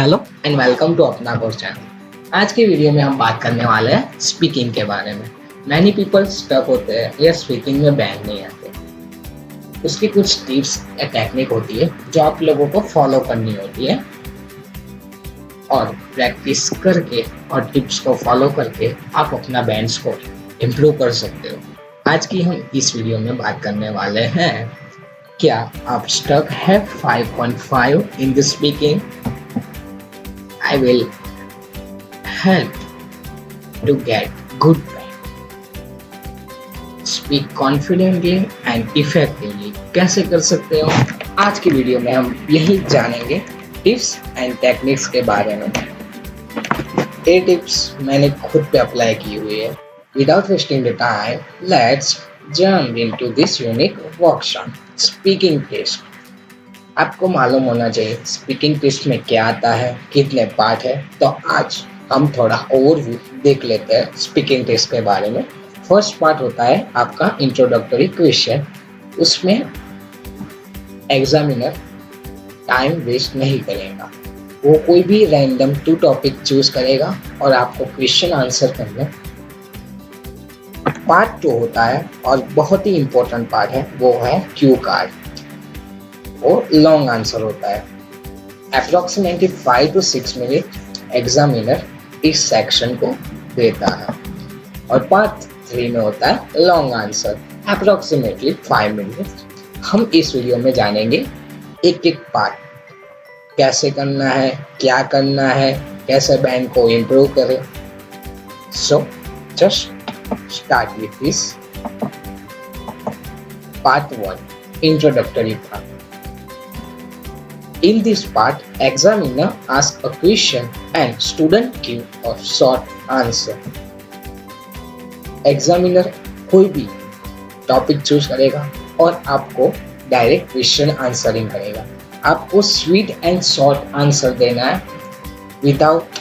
Hello and welcome to अपना course channel. आज की वीडियो में हम बात करने वाले हैं स्पीकिंग के बारे में। मैनी पीपल स्टक होते हैं या स्पीकिंग में बैंड नहीं आते। उसकी कुछ टिप्स या टेक्निक होती है जो आप लोगों को फॉलो करनी होती है और प्रैक्टिस करके और टिप्स को फॉलो करके आप अपना बैंड स्कोर इम्प्रूव कर सकते हो। आज की हम इस वीडियो में बात करने वाले हैं, क्या आप स्टक है 5.5 in the speaking? I will help to get good band. Speak confidently and effectively कैसे कर सकते हो? आज की वीडियो में हम यही जानेंगे टिप्स एंड टेक्निक्स के बारे में। ये टिप्स मैंने खुद पे अप्लाई की हुई है। Without wasting the time, let's jump into this unique workshop, speaking test. आपको मालूम होना चाहिए स्पीकिंग टेस्ट में क्या आता है, कितने पार्ट है। तो आज हम थोड़ा ओवरव्यू देख लेते हैं स्पीकिंग टेस्ट के बारे में। फर्स्ट पार्ट होता है आपका इंट्रोडक्टरी क्वेश्चन। उसमें एग्जामिनर टाइम वेस्ट नहीं करेगा, वो कोई भी रैंडम 2 टॉपिक चूज करेगा और आपको क्वेश्चन आंसर करना। पार्ट 2 होता है और बहुत ही इंपॉर्टेंट पार्ट है, वो है क्यू कार्ड। वो लॉन्ग आंसर होता है। अप्रोक्सीमेटली 5 to 6 मिनट एग्जामिनर इस सेक्शन को देता है। और पार्ट 3 में होता है लॉन्ग आंसर, अप्रोक्सीमेटली 5 मिनट। हम इस वीडियो में जानेंगे एक एक पार्ट, कैसे करना है, क्या करना है, कैसे बैंड को इम्प्रूव करें। So just start with this part 1, introductory part. In this part, examiner asks a question and student give a short answer. Examiner कोई भी टॉपिक चूज करेगा और आपको डायरेक्ट क्वेश्चन आंसरिंग करेगा। आपको स्वीट एंड शॉर्ट आंसर देना है without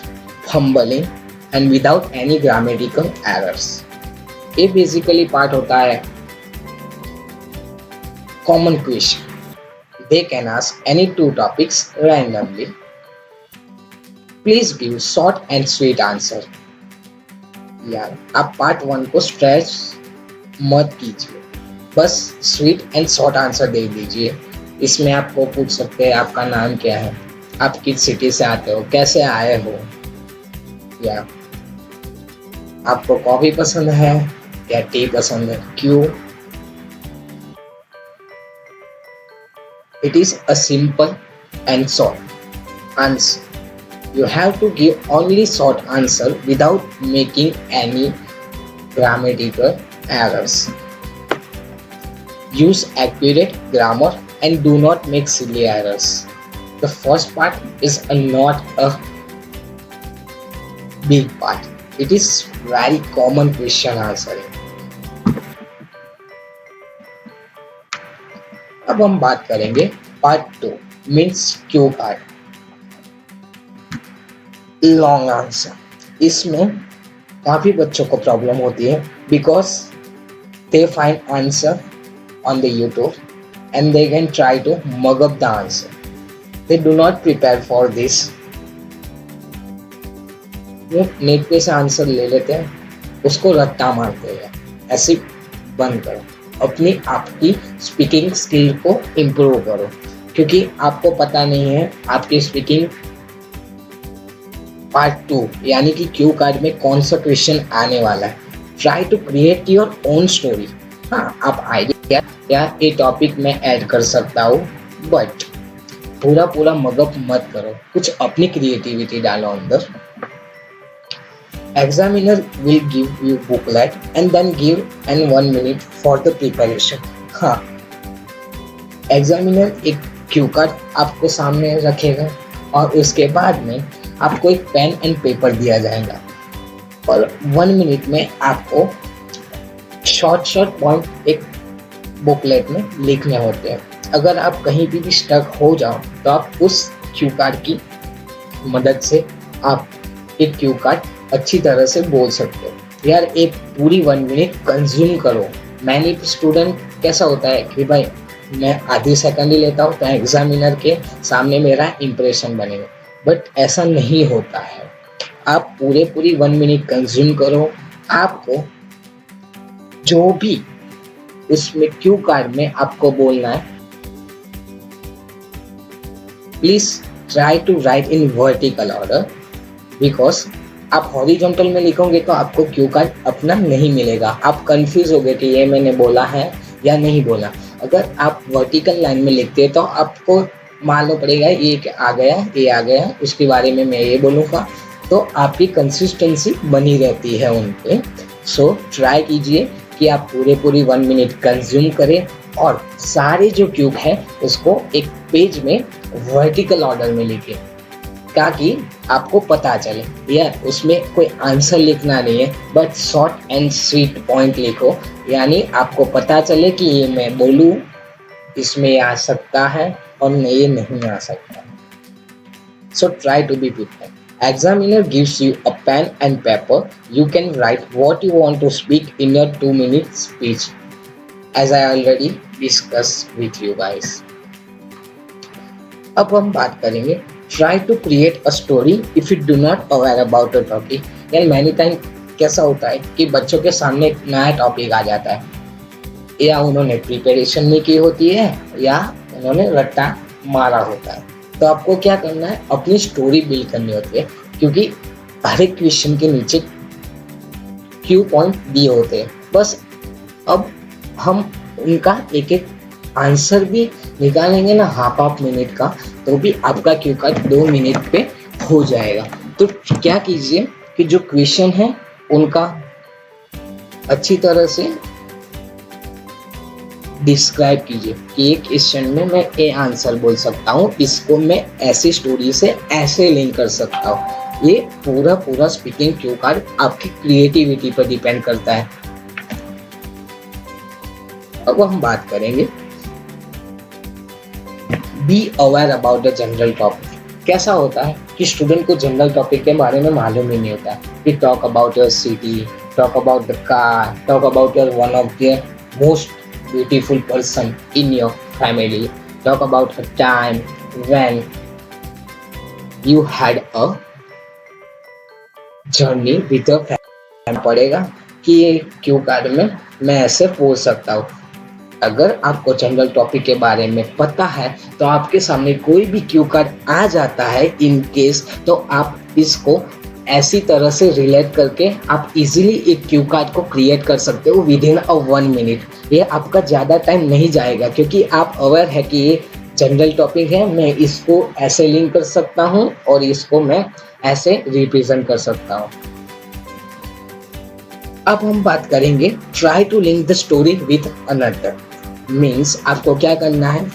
fumbling and without any grammatical errors. ये बेसिकली पार्ट होता है common question. They can ask any 2 topics randomly. Please give short and sweet answer. यार आप पार्ट 1 को स्ट्रेच मत कीजिए, बस स्वीट एंड शॉर्ट आंसर दे दीजिए। इसमें आपको पूछ सकते हैं आपका नाम क्या है, आप किस सिटी से आते हो, कैसे आए हो, या आपको कॉफी पसंद है या टी पसंद है, क्यों। It is a simple and short answer. You have to give only short answer without making any grammatical errors. Use accurate grammar and do not make silly errors. The first part is not a big part. It is very common question answering. अब हम बात करेंगे part 2, means cue card, long answer. इसमें काफ़ी बच्चों को problem होती है because they find answer on the YouTube and they can try to mug up the answer. They do not prepare for this. वो नेट पे से आंसर ले लेते हैं, उसको रट्टा मारते हैं। ऐसे बंद करो, अपनी आपकी स्पीकिंग स्किल को इम्प्रूव करो, क्योंकि आपको पता नहीं है आपकी स्पीकिंग पार्ट 2 यानी कि क्यू कार्ड में कौन सा क्वेश्चन आने वाला है। Try to create your own story. हाँ, आप आइडिया या ये टॉपिक में ऐड कर सकता हूँ, बट पूरा मगअप मत करो, कुछ अपनी क्रिएटिविटी डालो अंदर। Examiner will give you booklet and then give an 1 minute for the preparation. हाँ, एग्जामिनर एक क्यू कार्ड आपको सामने रखेगा और उसके बाद में आपको एक पेन एंड पेपर दिया जाएगा और 1 मिनट में आपको शॉर्ट पॉइंट एक बुकलेट में लिखने होते हैं। अगर आप कहीं भी स्टक हो जाओ तो आप उस क्यू कार्ड की मदद से आप एक क्यू कार्ड अच्छी तरह से बोल सकते हो। यार एक पूरी 1 मिनट कंज्यूम करो। मैनी स्टूडेंट कैसा होता है कि भाई मैं आधी सेकंड ही लेता हूँ तो एग्जामिनर के सामने मेरा इंप्रेशन बनेगा। बट ऐसा नहीं होता है। आप पूरी 1 मिनट कंज्यूम करो। आपको जो भी उसमें क्यू कार्ड में आपको बोलना है, please try to write in vertical order, because आप हॉरिजॉन्टल में लिखोगे तो आपको क्यू कार्ड अपना नहीं मिलेगा। आप कंफ्यूज होगे कि ये मैंने बोला है या नहीं बोला। अगर आप वर्टिकल लाइन में लिखते हैं तो आपको मालूम पड़ेगा ये आ गया, उसके बारे में मैं ये बोलूँगा, तो आपकी कंसिस्टेंसी बनी रहती है उन पे। सो ट्राई कीजिए कि आप पूरी 1 मिनट कंज्यूम करें और सारे जो क्यूब है उसको एक पेज में वर्टिकल ऑर्डर में लिखें, ताकि आपको पता चले यार उसमें कोई आंसर लिखना नहीं है, but short and sweet point लिखो, यानी आपको पता चले कि ये मैं बोलूँ इसमें आ सकता है और ये नहीं आ सकता। So try to be prepared. Examiner gives you a pen and paper. You can write what you want to speak in your 2 minute speech, as I already discussed with you guys. अब हम बात करेंगे try to create a story if you do not aware about a topic. यानी many time कैसा होता है कि बच्चों के सामने एक नया टॉपिक आ जाता है, या उन्होंने प्रिपरेशन नहीं की होती है या उन्होंने रट्टा मारा होता है, तो आपको क्या करना है, अपनी स्टोरी बिल्ड करनी होती है, क्योंकि हर एक क्वेश्चन के नीचे क्यू पॉइंट दिए होते हैं। बस अब हम उनका एक एक आंसर भी निकालेंगे ना हाफ मिनट का, तो भी आपका क्यू कार्ड 2 मिनट पे हो जाएगा। तो क्या कीजिए कि जो क्वेश्चन है उनका अच्छी तरह से डिस्क्राइब कीजिए कि एक क्वेश्चन में मैं ए आंसर बोल सकता हूँ, इसको मैं ऐसी स्टोरी से ऐसे लिंक कर सकता हूँ। ये पूरा स्पीकिंग क्यू कार्ड आपकी क्रिएटिविटी पर डिपेंड करता है। अब हम बात करेंगे be aware about the general topic. कैसा होता है कि स्टूडेंट को जनरल टॉपिक के बारे में मालूम ही नहीं होता कि talk about your city, talk about the car, talk about your one of the most beautiful person in your family, talk about a time when you had a journey with your family। पड़ेगा कि ये Q card में मैं ऐसे बोल सकता हूँ। अगर आपको जनरल टॉपिक के बारे में पता है तो आपके सामने कोई भी क्यू कार्ड आ जाता है इन केस, तो आप इसको ऐसी तरह से रिलेट करके आप इजीली एक क्यू कार्ड को क्रिएट कर सकते हो विद इन 1 मिनट। ये आपका ज़्यादा टाइम नहीं जाएगा, क्योंकि आप अवेयर है कि ये जनरल टॉपिक है, मैं इसको ऐसे लिंक कर सकता हूँ और इसको मैं ऐसे रिप्रेजेंट कर सकता हूँ। अब हम बात करेंगे try to link the story with another. Means आपको क्या करना है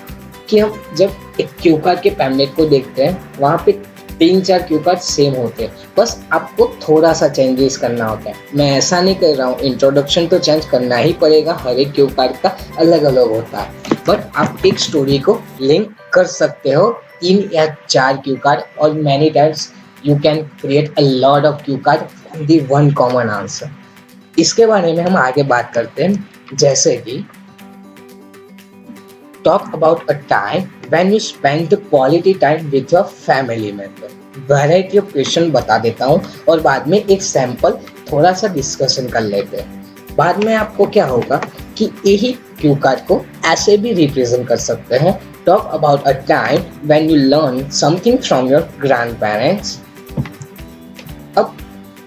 कि हम जब एक क्यू कार्ड के पैम्पलेट को देखते हैं, वहाँ पे 3-4 क्यू कार्ड सेम होते हैं, बस आपको थोड़ा सा चेंजेस करना होता है। मैं ऐसा नहीं कर रहा हूँ, इंट्रोडक्शन तो चेंज करना ही पड़ेगा, हर एक क्यू कार्ड का अलग अलग होता है, बट आप एक स्टोरी को लिंक कर सकते हो 3 या 4 क्यू कार्ड, और many times you can create a lot of Q card from the one common answer. इसके बारे में हम आगे बात करते हैं, जैसे कि talk about a time when you spend the quality time with your family member। Variety of question बता देता हूँ और बाद में एक सैंपल थोड़ा सा डिस्कशन कर लेते हैं। बाद में आपको क्या होगा कि यही क्यू कार्ड को ऐसे भी रिप्रेजेंट कर सकते हैं। Talk about a time when you learn something from your grand parents. अब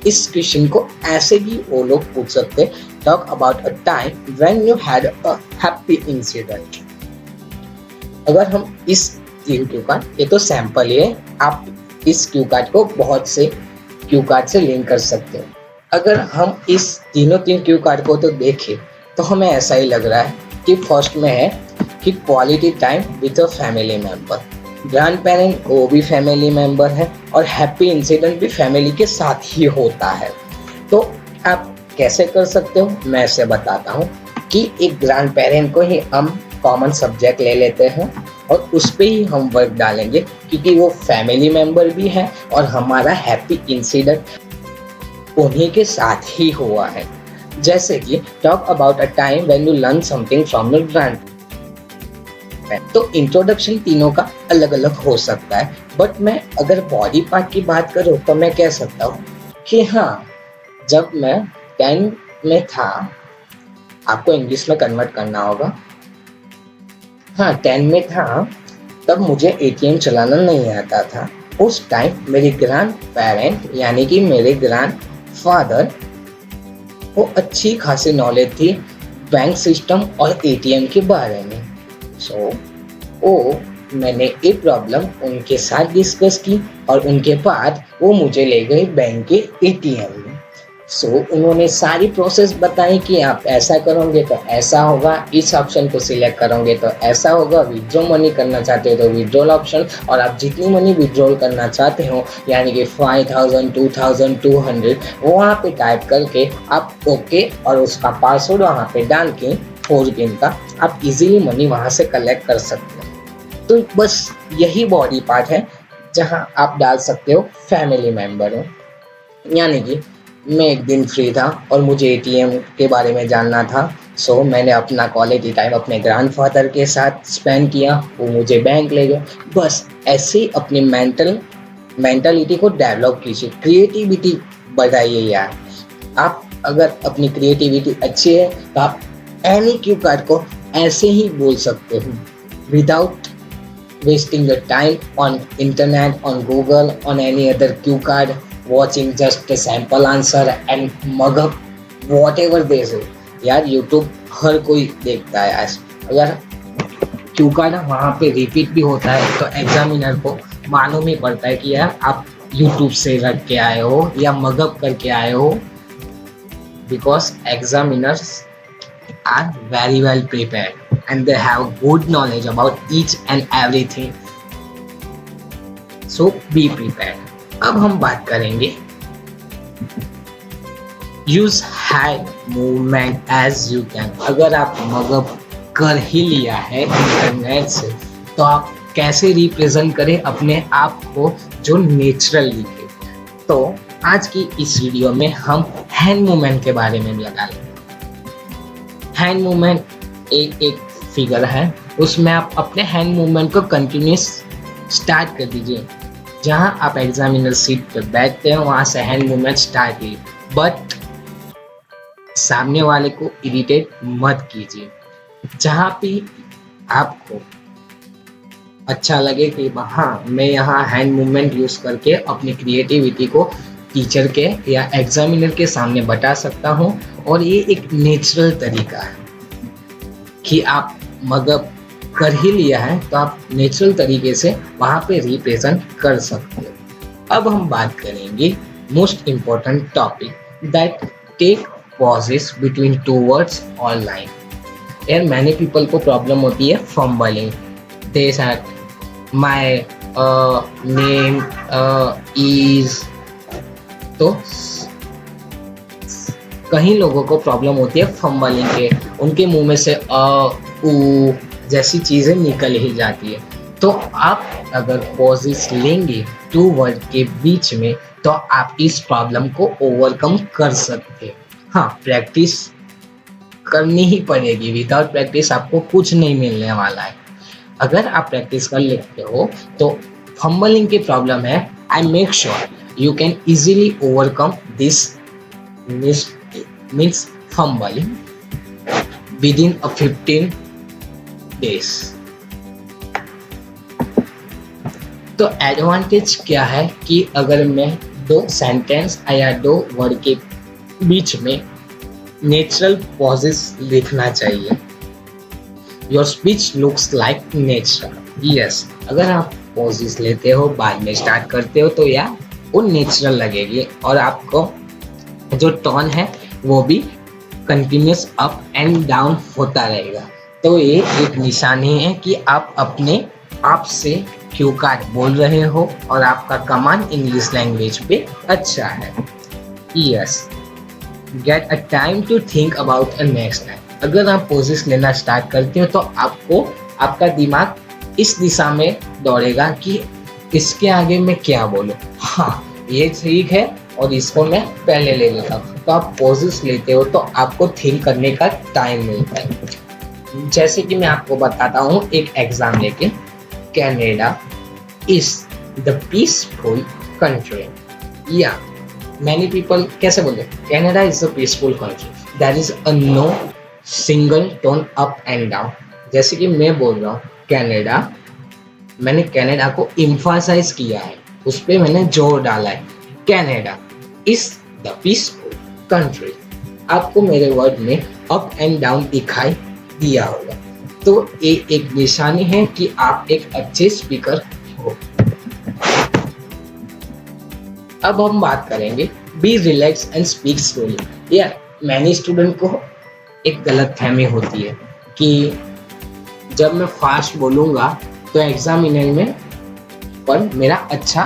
इस क्वेश्चन को ऐसे भी वो लोग पूछ सकते हैं, talk about a time when you had a happy incident. अगर हम इस 3 क्यू कार्ड, ये तो सैंपल है, आप इस क्यू कार्ड को बहुत से क्यू कार्ड से लिंक कर सकते हैं। अगर हम इस तीनों 3 क्यू कार्ड को तो देखें तो हमें ऐसा ही लग रहा है कि फर्स्ट में है कि quality time with a family member. Grand parent वो भी फैमिली मेंबर है और हैप्पी इंसिडेंट भी फैमिली के साथ ही होता है। तो आप कैसे कर सकते हो, मैं ऐसे बताता हूँ कि एक ग्रैंड पेरेंट को ही हम कॉमन सब्जेक्ट ले लेते हैं और उस पे ही हम वर्क डालेंगे, क्योंकि वो फैमिली मेंबर भी है और हमारा हैप्पी इंसिडेंट उन्हीं के साथ ही हुआ है। जैसे कि talk about a time when you learn something from your grand. तो इंट्रोडक्शन तीनों का अलग अलग हो सकता है, बट मैं अगर बॉडी पार्ट की बात करूँ तो मैं कह सकता हूँ कि हाँ, जब मैं 10 में था, आपको इंग्लिश में कन्वर्ट करना होगा। हाँ, 10 में था तब मुझे एटीएम चलाना नहीं आता था। उस टाइम मेरे ग्रैंड पेरेंट यानी कि मेरे ग्रैंड फादर को अच्छी खासी नॉलेज थी बैंक सिस्टम और एटीएम के बारे में। सो वो मैंने ये प्रॉब्लम उनके साथ डिस्कस की और उनके बाद वो मुझे ले गए बैंक के एटीएम में। सो उन्होंने सारी प्रोसेस बताई कि आप ऐसा करोगे तो ऐसा होगा, इस ऑप्शन को सिलेक्ट करोगे तो ऐसा होगा, विड्रॉ मनी करना चाहते हो तो विड्रॉल ऑप्शन, और आप जितनी मनी विड्रॉल करना चाहते हो यानी कि 5000 2200 वहाँ पे टाइप करके आप ओके और उसका पासवर्ड वहाँ पे डाल के 4 पिन का आप इजीली मनी वहाँ से कलेक्ट कर सकते हो। तो बस यही बॉडी पार्ट है जहाँ आप डाल सकते हो फैमिली मेम्बर हो। यानी कि मैं एक दिन फ्री था और मुझे एटीएम के बारे में जानना था। सो मैंने अपना क्वालिटी टाइम अपने ग्रैंडफादर के साथ स्पेंड किया, वो मुझे बैंक ले गए। बस ऐसे ही अपनी मेंटलिटी को डेवलप कीजिए, क्रिएटिविटी बढ़ाइए यार। आप अगर अपनी क्रिएटिविटी अच्छी है तो आप एनी क्यू कार्ड को ऐसे ही बोल सकते हो without wasting your time on internet, on Google, on any other cue card, watching just a sample answer and mug up whatever they say। यार YouTube हर कोई देखता है आज। अगर क्यू कार्ड वहाँ पे रिपीट भी होता है तो एग्जामिनर को मालूम ही पड़ता है कि यार आप YouTube से रख के आए हो या मगअप करके आए हो, because examiners are very well prepared and they have good knowledge about each and everything, so be prepared। अब हम बात करेंगे use hand movement as you can। अगर आप मगअप कर ही लिया है इंटरनेट से तो आप कैसे रिप्रेजेंट करें अपने आप को जो नेचुरल दिखे। तो आज की इस वीडियो में हम हैंड मूवमेंट के बारे में बता लेंगे। हैंड मूवमेंट एक फिगर है, उसमें आप अपने हैंड मूवमेंट को कंटिन्यूस स्टार्ट कर दीजिए। जहां आप एग्जामिनर सीट पर बैठते हैं वहां से हैंड मूवमेंट स्टार्ट कीजिए, बट सामने वाले को इरिटेट मत कीजिए। जहां भी आपको अच्छा लगे कि हाँ मैं यहाँ हैंड मूवमेंट यूज करके अपनी क्रिएटिविटी को टीचर के या एग्जामिनर के सामने बता सकता हूँ, और ये एक नेचुरल तरीका है कि आप मगअप कर ही लिया है तो आप नेचुरल तरीके से वहाँ पे रिप्रेजेंट कर सकते हो। अब हम बात करेंगे most important topic that take pauses between two words और लाइन। यार मैनी पीपल को प्रॉब्लम होती है fumbling. They said my name is, तो कहीं लोगों को प्रॉब्लम होती है फंबलिंग के, उनके मुंह में से उ जैसी चीज़ें निकल ही जाती है। तो आप अगर पॉजेस लेंगे टू वर्ड के बीच में तो आप इस प्रॉब्लम को ओवरकम कर सकते हैं। हाँ, प्रैक्टिस करनी ही पड़ेगी, विदाउट प्रैक्टिस आपको कुछ नहीं मिलने वाला है। अगर आप प्रैक्टिस कर लेते हो तो फंबलिंग की प्रॉब्लम है, I make sure you can easily overcome this means fumbling within a 15 days। तो एडवांटेज क्या है कि अगर मैं दो सेंटेंस या दो वर्ड के बीच में नेचुरल पॉजेस लिखना चाहिए, your speech looks like natural. Yes, अगर आप पॉजेस लेते हो बाद में स्टार्ट करते हो तो यार वो नेचुरल लगेगी और आपको जो टोन है वो भी कंटिन्यूस अप एंड डाउन होता रहेगा। तो ये एक निशानी है कि आप अपने आप से क्यू कार्ड बोल रहे हो और आपका कमांड इंग्लिश लैंग्वेज पे अच्छा है। Yes, get a time to think about a next time. अगर आप पोजेस लेना स्टार्ट करते हो तो आपको आपका दिमाग इस दिशा में दौड़ेगा कि इसके आगे मैं क्या बोलूं। हाँ, ये ठीक है और इसको मैं पहले ले लेता हूँ। तो आप पॉजेस लेते हो तो आपको थिंक करने का टाइम मिलता है। जैसे कि मैं आपको बताता हूँ एक एग्जाम लेके, Canada is the peaceful country. या मैनी पीपल कैसे बोलते हैं, Canada is a peaceful country, that is a no single tone up and down. जैसे कि मैं बोल रहा हूँ कनाडा, मैंने कनाडा को इम्फासाइज किया है, उस पर मैंने जोर डाला है। Canada is the peaceful country. आपको मेरे वर्ड में अप एंड डाउन दिखाई दिया होगा, तो ये एक निशानी है कि आप एक अच्छे स्पीकर हो। अब हम बात करेंगे be relax and speak slowly. या मैनी स्टूडेंट को एक गलत फहमी होती है कि जब मैं फास्ट बोलूँगा तो एग्जामिनर में पर मेरा अच्छा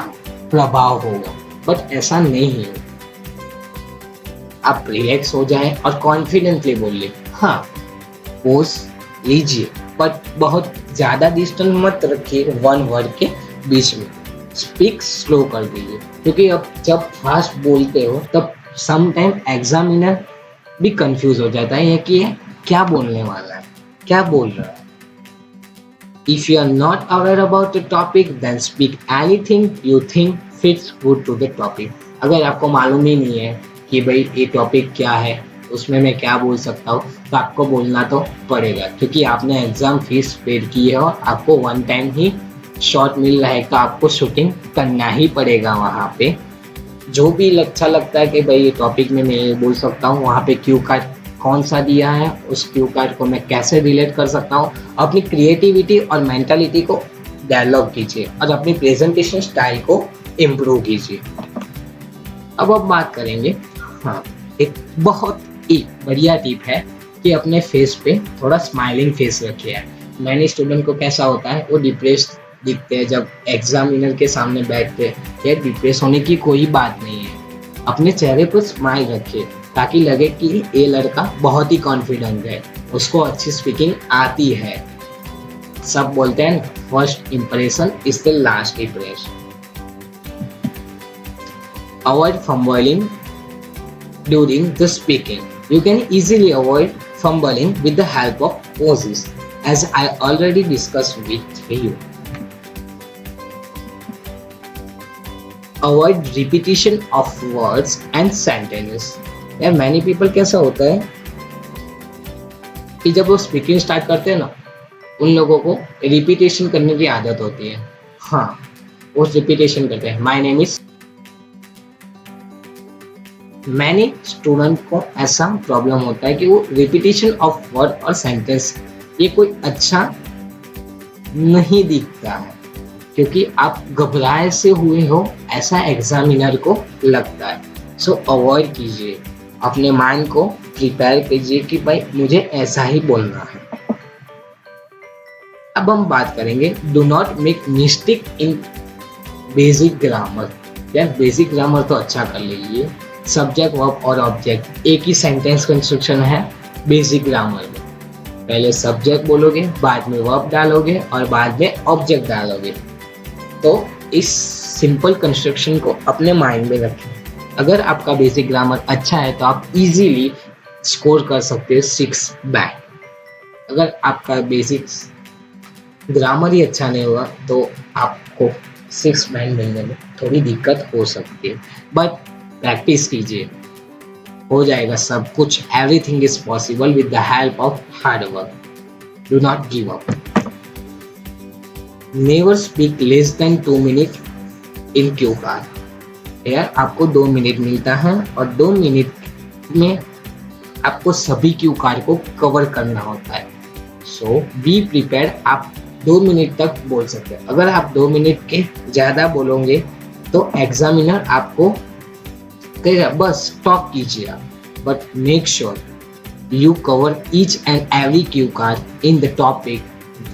प्रभाव होगा, बट ऐसा नहीं है। आप रिलैक्स हो जाएं और कॉन्फिडेंटली बोलिए। हाँ, पोज लीजिए, बट बहुत ज़्यादा डिस्टेंस मत रखिए वन वर्ड के बीच में। स्पीक स्लो कर दीजिए, क्योंकि अब जब फास्ट बोलते हो तब सम टाइम एग्जामिनर भी कंफ्यूज हो जाता है कि ये क्या बोलने वाला है, क्या बोल रहा है। If you are not aware about the topic, then speak anything you think fits good to the topic. अगर आपको मालूम ही नहीं है कि भाई ये टॉपिक क्या है, उसमें मैं क्या बोल सकता हूँ, तो आपको बोलना तो पड़ेगा, क्योंकि आपने एग्जाम फीस पेड की है और आपको वन टाइम ही शॉट मिल रहा है, तो आपको शूटिंग करना ही पड़ेगा वहाँ पे। जो भी अच्छा लगता है कि भाई ये टॉपिक में मैं ये बोल सकता हूँ, वहाँ पे क्यू कार्ड कौन सा दिया है, उस क्यू कार्ड को मैं कैसे रिलेट कर सकता हूँ, अपनी क्रिएटिविटी और मेंटालिटी को डेवलप कीजिए और अपनी प्रेजेंटेशन स्टाइल को इम्प्रूव कीजिए। अब हम बात करेंगे, हाँ, एक बहुत ही बढ़िया टिप है कि अपने फेस पे थोड़ा स्माइलिंग फेस रखिए। मैंने स्टूडेंट को कैसा होता है, वो डिप्रेस्ड दिखते हैं जब एग्जामिनर के सामने बैठते हैं। ये डिप्रेस होने की कोई बात नहीं है, अपने चेहरे पर स्माइल रखिए ताकि लगे कि ये लड़का बहुत ही कॉन्फिडेंट है, उसको अच्छी स्पीकिंग आती है। सब बोलते हैं first impression is the last impression. Avoid fumbling during the speaking. You can easily avoid fumbling with the help of pauses, as I already discussed with you. Avoid repetition of words and sentences. यार many people कैसा होता है कि जब वो speaking start करते हैं ना, उन लोगों को रिपीटेशन करने की आदत होती है। हाँ, वो रिपीटेशन करते हैं, my name is. Many student को ऐसा प्रॉब्लम होता है कि वो रिपीटेशन ऑफ वर्ड और सेंटेंस ये कोई अच्छा नहीं दिखता है, क्योंकि आप घबराए से हुए हो ऐसा एग्जामिनर को लगता है। सो अवॉइड कीजिए, अपने माइंड को प्रिपेयर कीजिए कि भाई मुझे ऐसा ही बोलना है। अब हम बात करेंगे do not make mistake in basic grammar. यार बेसिक ग्रामर तो अच्छा कर लीजिए, सब्जेक्ट वर्ब और ऑब्जेक्ट एक ही सेंटेंस कंस्ट्रक्शन है बेसिक ग्रामर में। पहले सब्जेक्ट बोलोगे, बाद में वर्ब डालोगे और बाद में ऑब्जेक्ट डालोगे। तो इस सिंपल कंस्ट्रक्शन को अपने माइंड में रखें। अगर आपका बेसिक ग्रामर अच्छा है तो आप इजीली स्कोर कर सकते हो 6 बैंड। अगर आपका बेसिक ग्रामर ही अच्छा नहीं हुआ तो आपको 6 बैंड मिलने में थोड़ी दिक्कत हो सकती है, बट प्रैक्टिस कीजिए, हो जाएगा सब कुछ। Everything is possible with the help of hard work. Do not give up. Never speak less than 2 minute in Q card. यार आपको 2 मिनट मिलता है और 2 मिनट में आपको सभी क्यू कार्ड को कवर करना होता है। सो बी प्रिपेयर्ड। आप 2 मिनट तक बोल सकते हैं। अगर आप 2 मिनट के ज़्यादा बोलोगे तो एग्जामिनर आपको कहेगा बस टॉक कीजिए आप, but make sure you cover each and every cue card in the topic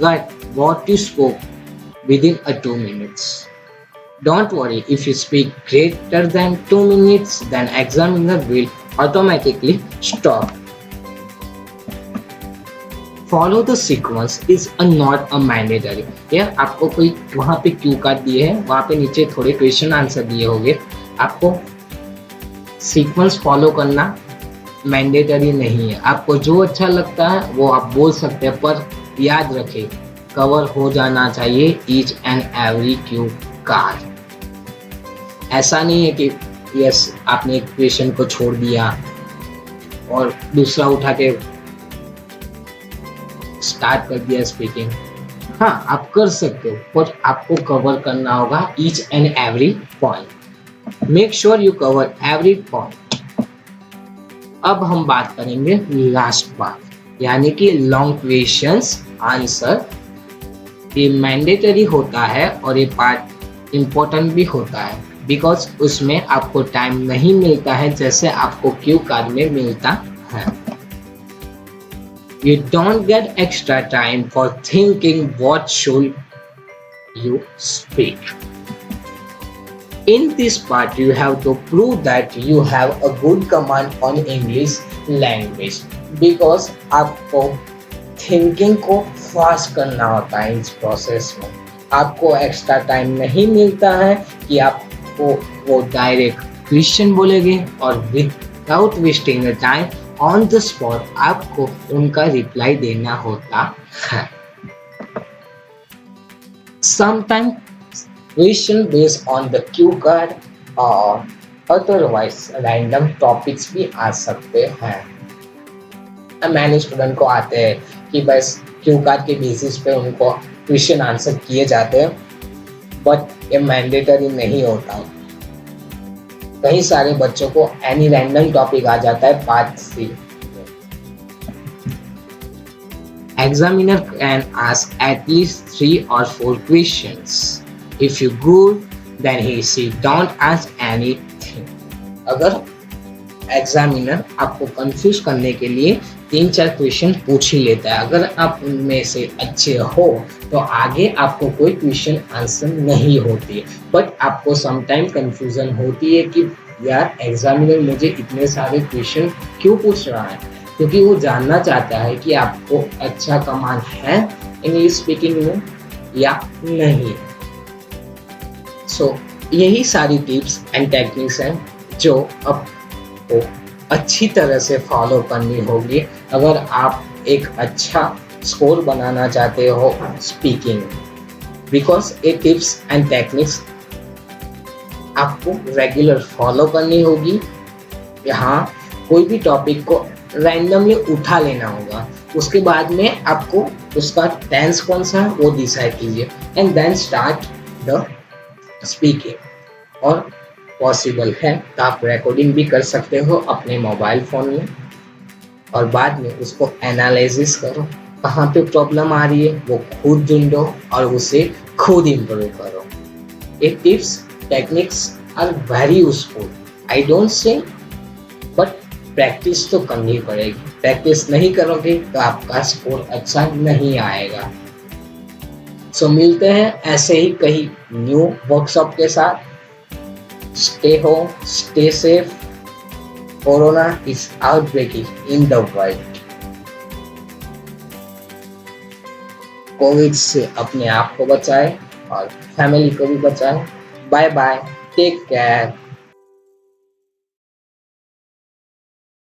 that what you spoke within a 2 minutes. Don't worry if you speak greater than 2 minutes, then examiner will automatically stop. Follow the sequence is not a mandatory. यार आपको कोई वहाँ पे Q card दिए हैं, वहाँ पे नीचे थोड़े क्वेश्चन आंसर दिए होंगे, आपको सीक्वेंस फॉलो करना मैंडेटरी नहीं है। आपको जो अच्छा लगता है वो आप बोल सकते हैं, पर याद रखें कवर हो जाना चाहिए each and every Q card. ऐसा नहीं है कि यस आपने एक क्वेश्चन को छोड़ दिया और दूसरा उठा के स्टार्ट कर दिया स्पीकिंग। हाँ, आप कर सकते हो, पर आपको कवर करना होगा each and every point. Make sure you cover every point. अब हम बात करेंगे लास्ट पार्ट, यानी कि लॉन्ग क्वेश्चंस आंसर। ये मैंडेटरी होता है और ये पार्ट इम्पोर्टेंट भी होता है, बिकॉज उसमें आपको टाइम नहीं मिलता है जैसे आपको क्यू कार्ड में मिलता है। You don't get extra time for thinking what should you speak. In this part, you have to prove that you have a good command on English language, because आपको thinking को fast करना होता है इस process में। आपको extra time नहीं मिलता है कि आपको वो डायरेक्ट क्वेश्चन बोलेंगे और without wasting the time on the spot आपको उनका रिप्लाई देना होता है। Sometimes question based on the cue card और otherwise random topics भी आ सकते हैं। मैंने स्टूडेंट को आते हैं कि बस क्यू कार्ड के बेसिस पे उनको क्वेश्चन आंसर किए जाते हैं, बट ये मैंडेटरी नहीं होता। कई सारे बच्चों को एनी रैंडम टॉपिक आ जाता है part C. Examiner can ask at least 3 or 4 questions. If you good, then he say don't ask anything. अगर एग्जामिनर आपको कंफ्यूज करने के लिए 3-4 क्वेश्चन पूछ ही लेता है, अगर आप उनमें से अच्छे हो तो आगे आपको कोई क्वेश्चन आंसर नहीं होती है। बट आपको समटाइम कंफ्यूजन होती है कि यार एग्जामिनर मुझे इतने सारे क्वेश्चन क्यों पूछ रहा है, क्योंकि वो जानना चाहता है कि आपको अच्छा कमांड है इंग्लिश स्पीकिंग में या नहीं। सो यही सारी टिप्स एंड टेक्निक्स हैं जो आपको अच्छी तरह से फॉलो करनी होगी अगर आप एक अच्छा स्कोर बनाना चाहते हो स्पीकिंग। बिकॉज ये टिप्स एंड टेक्निक्स आपको रेगुलर फॉलो करनी होगी। यहाँ कोई भी टॉपिक को रैंडमली उठा लेना होगा, उसके बाद में आपको उसका टेंस कौन सा है वो डिसाइड कीजिए and then start the speaking. और पॉसिबल है तो आप रिकॉर्डिंग भी कर सकते हो अपने मोबाइल फ़ोन में और बाद में उसको एनालिसिस करो, कहाँ पे प्रॉब्लम आ रही है वो खुद ढूंढो और उसे खुद इम्प्रूव करो। ये tips techniques are very useful, I don't say, but practice तो करनी पड़ेगी। प्रैक्टिस नहीं करोगे तो आपका स्कोर अच्छा नहीं आएगा। सो मिलते हैं ऐसे ही कहीं न्यू वर्कशॉप के साथ। Stay home, stay safe. Corona is outbreaking in the world. Covid से अपने आप को बचाए और फैमिली को भी बचाए। Bye bye, take care.